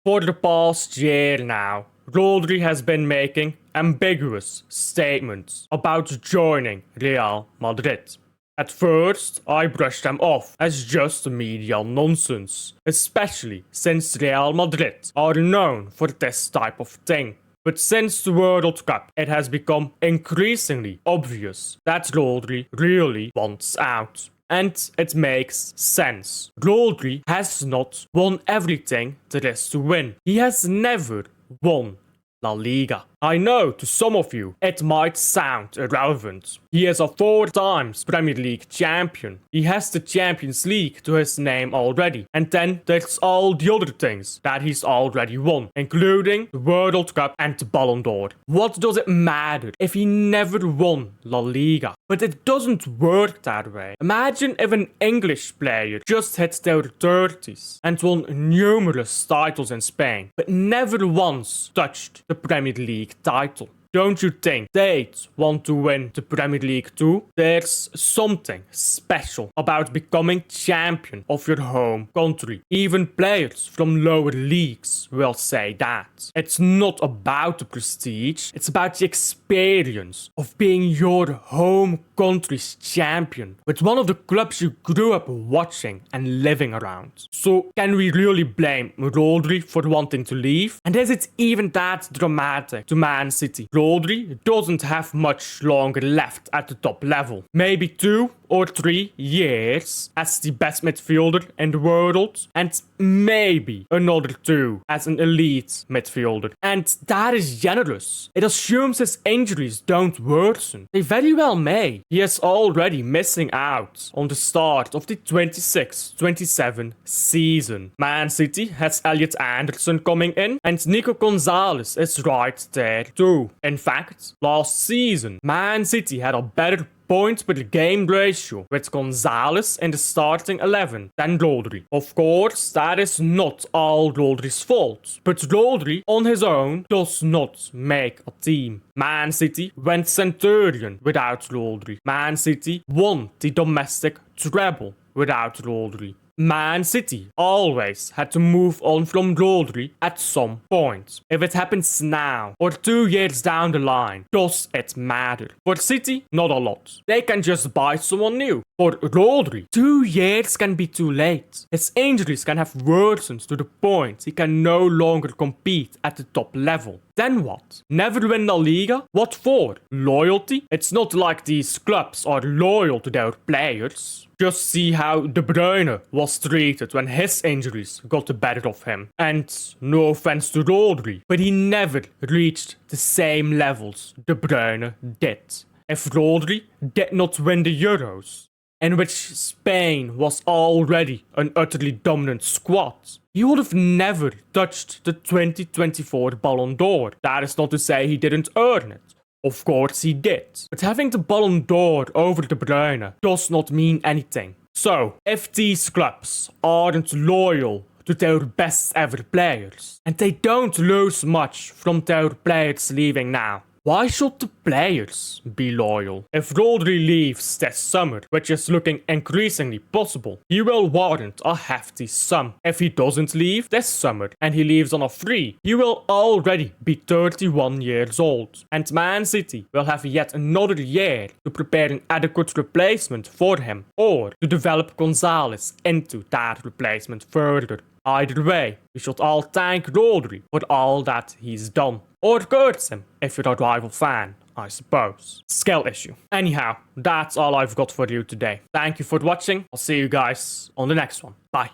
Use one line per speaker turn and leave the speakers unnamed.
For the past year now, Rodri has been making ambiguous statements about joining Real Madrid. At first, I brushed them off as just media nonsense, especially since Real Madrid are known for this type of thing. But since the World Cup, it has become increasingly obvious that Rodri really wants out. And it makes sense. Rodri has not won everything there is to win. He has never won La Liga. I know to some of you it might sound irrelevant. He is a 4 times Premier League champion. He has the Champions League to his name already. And then there's all the other things that he's already won, including the World Cup and the Ballon d'Or. What does it matter if he never won La Liga? But it doesn't work that way. Imagine if an English player just hit their 30s and won numerous titles in Spain, but never once touched the Premier League title. Don't you think they'd want to win the Premier League too? There's something special about becoming champion of your home country. Even players from lower leagues will say that. It's not about the prestige, it's about the experience of being your home country's champion with one of the clubs you grew up watching and living around. So can we really blame Rodri for wanting to leave? And is it even that dramatic to Man City? Rodri doesn't have much longer left at the top level. Maybe 2 or 3 years as the best midfielder in the world, and maybe another 2 as an elite midfielder. And that is generous. It assumes his injuries don't worsen. They very well may. He is already missing out on the start of the 26-27 season. Man City has Elliot Anderson coming in, and Nico Gonzalez is right there too. In fact, last season, Man City had a better point per game ratio with Gonzalez in the starting 11 than Rodri. Of course, that is not all Rodri's fault, but Rodri on his own does not make a team. Man City went Centurion without Rodri. Man City won the domestic treble without Rodri. Man City always had to move on from Rodri at some point. If it happens now or 2 years down the line, does it matter? For City, not a lot. They can just buy someone new. For Rodri, 2 years can be too late. His injuries can have worsened to the point he can no longer compete at the top level. Then what? Never win La Liga? What for? Loyalty? It's not like these clubs are loyal to their players. Just see how De Bruyne was treated when his injuries got the better of him. And no offense to Rodri, but he never reached the same levels De Bruyne did. If Rodri did not win the Euros, in which Spain was already an utterly dominant squad, he would have never touched the 2024 Ballon d'Or. That is not to say he didn't earn it. Of course he did. But having the Ballon d'Or over De Bruyne does not mean anything. So, if these clubs aren't loyal to their best ever players, and they don't lose much from their players leaving now, why should the players be loyal? If Rodri leaves this summer, which is looking increasingly possible, he will warrant a hefty sum. If he doesn't leave this summer and he leaves on a free, he will already be 31 years old. And Man City will have yet another year to prepare an adequate replacement for him, or to develop Gonzalez into that replacement further. Either way, we should all thank Rodri for all that he's done. Or curse him if you're a rival fan, I suppose. Skill issue. Anyhow, that's all I've got for you today. Thank you for watching. I'll see you guys on the next one. Bye.